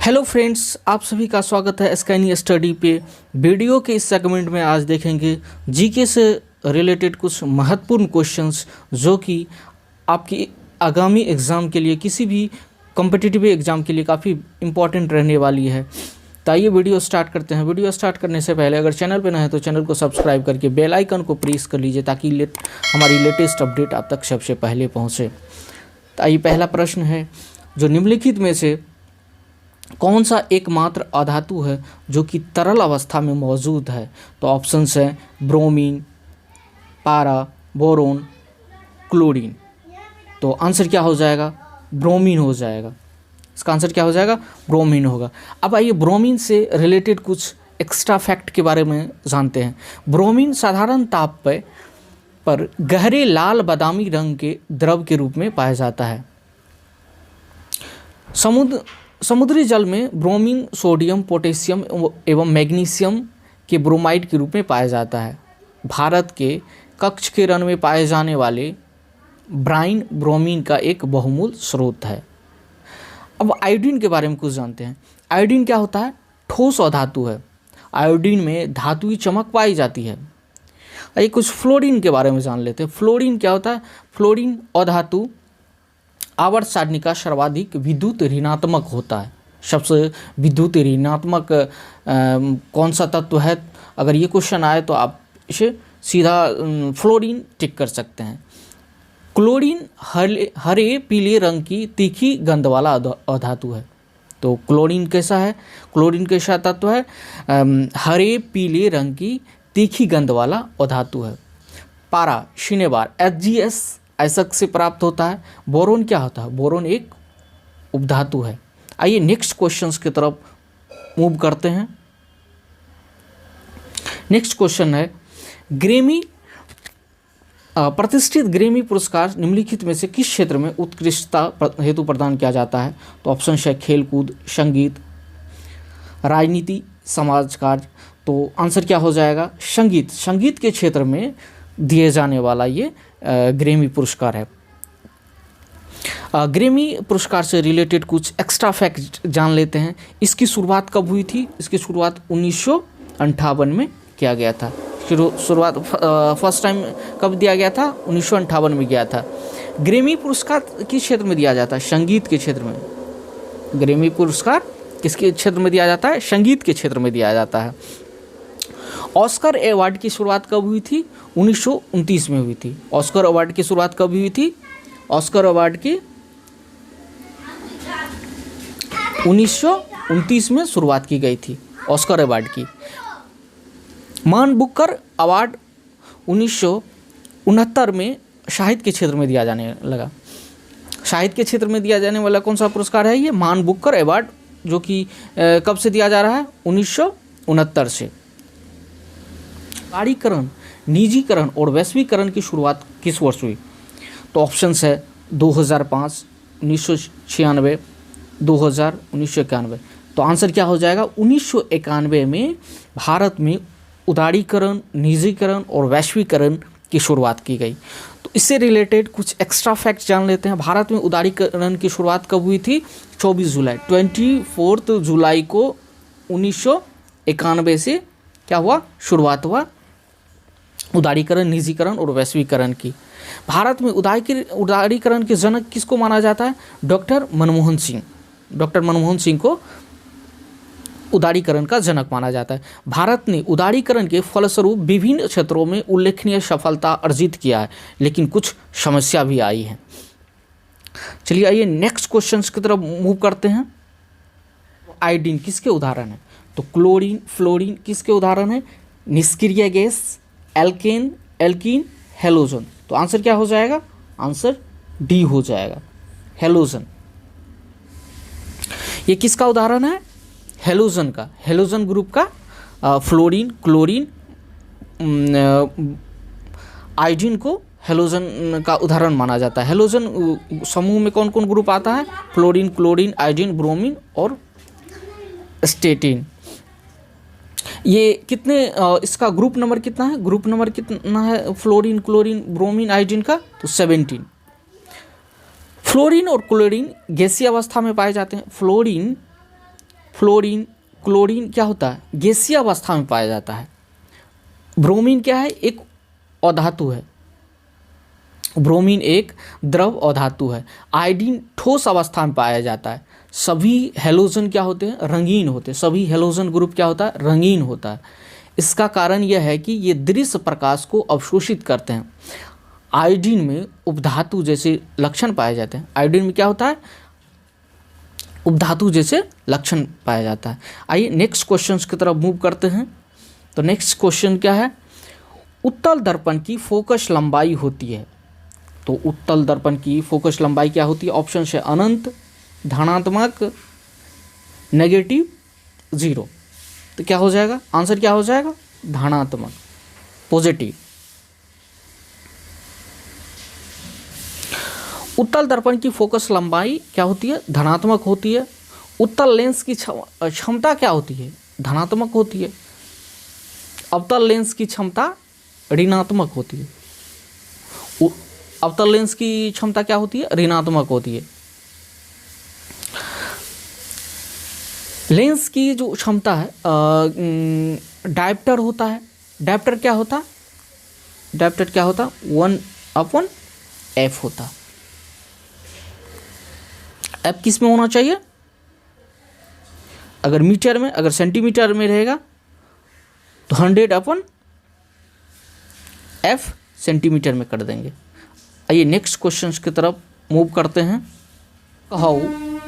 Hello friends, आप सभी का स्वागत है स्कैनी स्टडी पे। वीडियो के इस सेगमेंट में आज देखेंगे जीके से रिलेटेड कुछ महत्वपूर्ण क्वेश्चंस जो कि आपकी आगामी एग्ज़ाम के लिए, किसी भी कॉम्पिटिटिव एग्ज़ाम के लिए काफ़ी इम्पॉर्टेंट रहने वाली है। तो आइए वीडियो स्टार्ट करते हैं। वीडियो स्टार्ट करने से पहले अगर चैनल पर नए हैं तो चैनल को सब्सक्राइब करके बेल आइकन को प्रेस कर लीजिए ताकि हमारी लेटेस्ट अपडेट आप तक सबसे पहले पहुँचे। तो आइए, पहला प्रश्न है, जो निम्नलिखित में से कौन सा एकमात्र अधातु है जो कि तरल अवस्था में मौजूद है? तो ऑप्शंस हैं ब्रोमीन, पारा, बोरोन, क्लोरीन। तो आंसर क्या हो जाएगा? ब्रोमीन हो जाएगा। इसका आंसर क्या हो जाएगा? ब्रोमीन होगा। अब आइए ब्रोमीन से रिलेटेड कुछ एक्स्ट्रा फैक्ट के बारे में जानते हैं। ब्रोमीन साधारण ताप पर गहरे लाल बादामी रंग के द्रव के रूप में पाया जाता है। समुद्री जल में ब्रोमीन सोडियम, पोटेशियम एवं मैग्नीशियम के ब्रोमाइड के रूप में पाया जाता है। भारत के कच्छ के रण में पाए जाने वाले ब्राइन ब्रोमीन का एक बहुमूल्य स्रोत है। अब आयोडीन के बारे में कुछ जानते हैं। आयोडीन क्या होता है? ठोस अधातु है। आयोडीन में धातुई चमक पाई जाती है। आइए कुछ फ्लोरीन के बारे में जान लेते हैं। फ्लोरीन क्या होता है? फ्लोरीन अधातु आवर्त सारणी का सर्वाधिक विद्युत ऋणात्मक होता है। सबसे विद्युत ऋणात्मक कौन सा तत्व है? अगर ये क्वेश्चन आए तो आप इसे सीधा फ्लोरीन टिक कर सकते हैं। क्लोरीन हरे पीले रंग की तीखी गंध वाला अधातु है। तो क्लोरीन कैसा है? क्लोरीन कैसा तत्व है? हरे पीले रंग की तीखी गंध वाला अधातु है। पारा शिनेबार HgS आयस्क से प्राप्त होता है। बोरोन क्या होता है? बोरोन एक उपधातु है। आइए नेक्स्ट क्वेश्चंस की तरफ मूव करते हैं। नेक्स्ट क्वेश्चन है, ग्रेमी प्रतिष्ठित ग्रेमी पुरस्कार निम्नलिखित में से किस क्षेत्र में उत्कृष्टता हेतु प्रदान किया जाता है? तो ऑप्शन है खेलकूद, संगीत, राजनीति, समाज कार्य। तो आंसर क्या हो जाएगा? संगीत। संगीत के क्षेत्र में दिए जाने वाला ये ग्रेमी पुरस्कार है। ग्रेमी पुरस्कार से रिलेटेड कुछ एक्स्ट्रा फैक्ट जान लेते हैं। इसकी शुरुआत कब हुई थी? इसकी शुरुआत 1958 में किया गया था। शुरुआत फर्स्ट टाइम कब दिया गया था? 1958 में गया था। ग्रेमी पुरस्कार किस क्षेत्र में दिया जाता है? संगीत के क्षेत्र में। ग्रेमी पुरस्कार किसके क्षेत्र में दिया जाता है? संगीत के क्षेत्र में दिया जाता है। ऑस्कर अवार्ड की शुरुआत कब हुई थी? 1929 में हुई थी। ऑस्कर अवार्ड की शुरुआत कब हुई थी? ऑस्कर अवार्ड की 1929 में शुरुआत की गई थी ऑस्कर अवार्ड की। मान बुकर अवार्ड 1969 में साहित्य के क्षेत्र में दिया जाने लगा। साहित्य के क्षेत्र में दिया जाने वाला कौन सा पुरस्कार है? ये मान बुकर अवार्ड, जो कि कब से दिया जा रहा है? 1969 से। उदारीकरण, निजीकरण और वैश्वीकरण की शुरुआत किस वर्ष हुई? तो ऑप्शंस है 2005, 1996, 2000, 1991। तो आंसर क्या हो जाएगा? 1991 में भारत में उदारीकरण, निजीकरण और वैश्वीकरण की शुरुआत की गई। तो इससे रिलेटेड कुछ एक्स्ट्रा फैक्ट जान लेते हैं। भारत में उदारीकरण की शुरुआत कब हुई थी? 24 जुलाई को 1991 से क्या हुआ? शुरुआत हुआ उदारीकरण, निजीकरण और वैश्वीकरण की। भारत में उदारीकरण के जनक किसको माना जाता है? डॉक्टर मनमोहन सिंह। डॉक्टर मनमोहन सिंह को उदारीकरण का जनक माना जाता है। भारत ने उदारीकरण के फलस्वरूप विभिन्न क्षेत्रों में उल्लेखनीय सफलता अर्जित किया है, लेकिन कुछ समस्या भी आई है। चलिए आइए नेक्स्ट क्वेश्चन की तरफ मूव करते हैं। आयोडीन किसके उदाहरण है? तो क्लोरीन, फ्लोरीन किसके उदाहरण है? निष्क्रिय गैस, एल्केन, एल्कीन, हेलोजन। तो आंसर क्या हो जाएगा? आंसर डी हो जाएगा, हेलोजन। ये किसका उदाहरण है? हेलोजन का। हेलोजन ग्रुप का फ्लोरीन, क्लोरीन, आयोडीन को हेलोजन का उदाहरण माना जाता है। हेलोजन समूह में कौन कौन ग्रुप आता है? फ्लोरीन, क्लोरीन, आयोडीन, ब्रोमीन और स्टेटिन। ये कितने इसका ग्रुप नंबर कितना है? ग्रुप नंबर कितना है फ्लोरीन, क्लोरीन, ब्रोमीन, आयोडीन का? तो 17। फ्लोरीन और क्लोरीन गैसीय अवस्था में पाए जाते हैं। फ्लोरीन फ्लोरीन, क्लोरीन क्या होता है, गैसीय अवस्था में पाया जाता है। ब्रोमीन क्या है, एक अधातु है। ब्रोमीन एक द्रव अधातु है। आयोडीन ठोस अवस्था में पाया जाता है। सभी हैलोजन क्या होते हैं, रंगीन होते हैं। सभी हैलोजन ग्रुप क्या होता है, रंगीन होता है। इसका कारण यह है कि ये दृश्य प्रकाश को अवशोषित करते हैं। आयोडीन में उपधातु जैसे लक्षण पाए जाते हैं। आयोडीन में क्या होता है, उपधातु जैसे लक्षण पाया जाता है। आइए नेक्स्ट क्वेश्चन की तरफ मूव करते हैं। तो नेक्स्ट क्वेश्चन क्या है, उत्तल दर्पण की फोकस लंबाई होती है। तो उत्तल दर्पण की फोकस लंबाई क्या होती है, ऑप्शन है अनंत, धनात्मक, नेगेटिव, जीरो। तो क्या हो जाएगा, आंसर क्या हो जाएगा, धनात्मक, पॉजिटिव। उत्तल दर्पण की फोकस लंबाई क्या होती है, धनात्मक होती है। उत्तल लेंस की क्षमता क्या होती है, धनात्मक होती है। अवतल लेंस की क्षमता ऋणात्मक होती है। अवतल लेंस की क्षमता क्या होती है, ऋणात्मक होती है। लेंस की जो क्षमता है, डायप्टर होता है। डायप्टर क्या होता, डायप्टर क्या होता, 1/f होता। एफ किस में होना चाहिए, अगर मीटर में, अगर सेंटीमीटर में रहेगा तो 100/f सेंटीमीटर में कर देंगे। आइए नेक्स्ट क्वेश्चन की तरफ मूव करते हैं। कहाऊ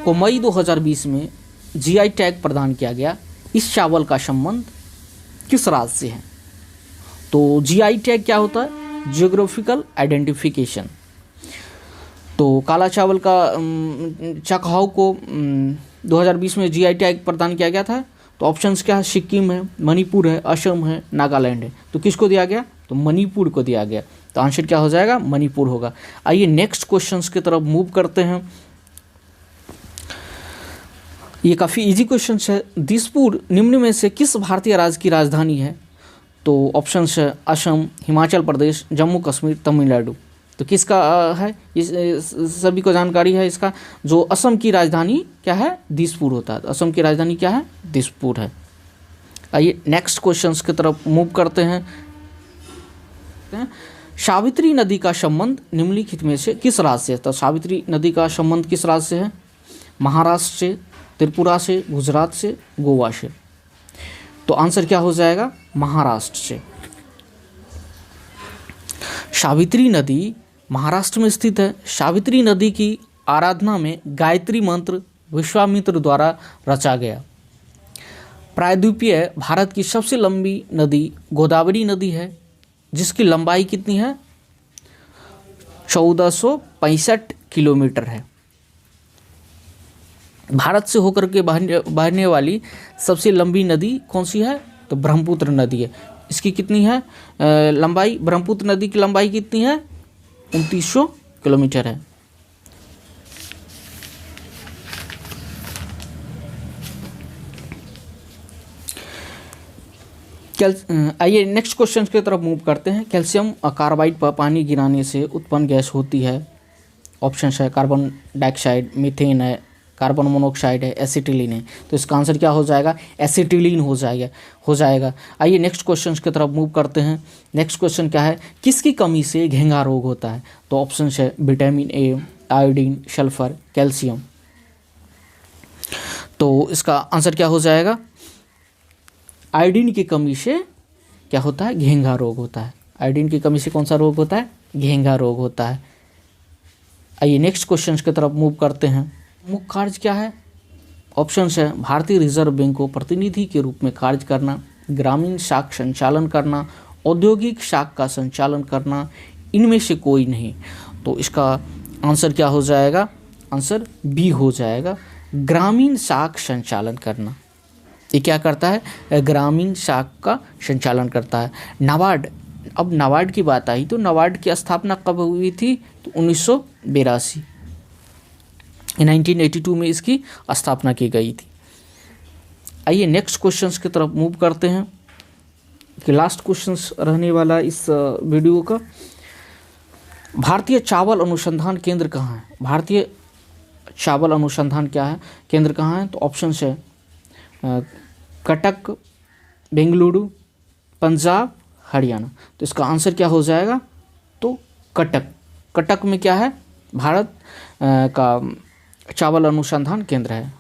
को मई 2020 में जीआई टैग प्रदान किया गया। इस चावल का संबंध किस राज्य से है। तो जीआई टैग क्या होता है, जियोग्राफिकल आइडेंटिफिकेशन। तो काला चावल का चकहाऊ को 2020 में जीआई टैग प्रदान किया गया था। तो ऑप्शंस क्या है, सिक्किम है, मणिपुर है, असम है, नागालैंड है। तो किसको दिया गया, तो मणिपुर को दिया गया। तो आंसर क्या हो जाएगा, मणिपुर होगा। आइए नेक्स्ट क्वेश्चंस की तरफ मूव करते हैं। ये काफ़ी इजी क्वेश्चन है। दिसपुर निम्न में से किस भारतीय राज्य की राजधानी है। तो ऑप्शंस है असम, हिमाचल प्रदेश, जम्मू कश्मीर, तमिलनाडु। तो किसका है, इस सभी को जानकारी है इसका। जो असम की राजधानी क्या है, दिसपुर होता है। असम की राजधानी क्या है, दिसपुर है। आइए नेक्स्ट क्वेश्चंस की तरफ मूव करते हैं। सावित्री नदी का संबंध निम्नलिखित में से किस राज्य से है। तो सावित्री नदी का संबंध किस राज्य से है, महाराष्ट्र से, त्रिपुरा से, गुजरात से, गोवा से। तो आंसर क्या हो जाएगा, महाराष्ट्र से। सावित्री नदी महाराष्ट्र में स्थित है। सावित्री नदी की आराधना में गायत्री मंत्र विश्वामित्र द्वारा रचा गया। प्रायद्वीपीय भारत की सबसे लंबी नदी गोदावरी नदी है, जिसकी लंबाई कितनी है, 1465 किलोमीटर है। भारत से होकर के बहने वाली सबसे लंबी नदी कौन सी है, तो ब्रह्मपुत्र नदी है। इसकी कितनी है लंबाई, ब्रह्मपुत्र नदी की लंबाई कितनी है, 2900 किलोमीटर है। आइए नेक्स्ट क्वेश्चन की तरफ मूव करते हैं। कैल्शियम कार्बाइड पर पानी गिराने से उत्पन्न गैस होती है। ऑप्शन है कार्बन डाइऑक्साइड, मीथेन है, कार्बन मोनोऑक्साइड है, एसिटिलीन है। तो इसका आंसर क्या हो जाएगा, एसिटिलीन हो जाएगा। आइए नेक्स्ट क्वेश्चन की तरफ मूव करते हैं। नेक्स्ट क्वेश्चन क्या है, किसकी कमी से घेंघा रोग होता है। तो ऑप्शन है vitamin A, iodine, sulphur, calcium. तो इसका आंसर क्या हो जाएगा, आयोडीन की कमी से क्या होता है, घेंघा रोग होता है। आयोडीन की कमी से कौन सा रोग होता है, घेंघा रोग होता है। आइए नेक्स्ट क्वेश्चन की तरफ मूव करते हैं। मुख्य कार्य क्या है, ऑप्शन है भारतीय रिजर्व बैंक को प्रतिनिधि के रूप में कार्य करना, ग्रामीण शाख संचालन करना, औद्योगिक शाख का संचालन करना, इनमें से कोई नहीं। तो इसका आंसर क्या हो जाएगा, आंसर बी हो जाएगा, ग्रामीण शाख संचालन करना। ये क्या करता है, ग्रामीण शाख का संचालन करता है। नाबार्ड, अब नाबार्ड की बात आई तो नाबार्ड की स्थापना कब हुई थी, तो 1982 1982 में इसकी स्थापना की गई थी। आइए नेक्स्ट क्वेश्चंस की तरफ मूव करते हैं कि लास्ट क्वेश्चंस रहने वाला इस वीडियो का। भारतीय चावल अनुसंधान केंद्र कहाँ है। भारतीय चावल अनुसंधान क्या है, केंद्र कहाँ है। तो ऑप्शन है कटक, बेंगलुरु, पंजाब, हरियाणा। तो इसका आंसर क्या हो जाएगा? तो कटक। कटक में क्या है? भारत का चावल अनुसंधान केंद्र है।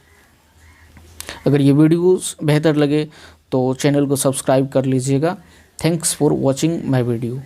अगर ये वीडियोस बेहतर लगे तो चैनल को सब्सक्राइब कर लीजिएगा। Thanks for watching my video.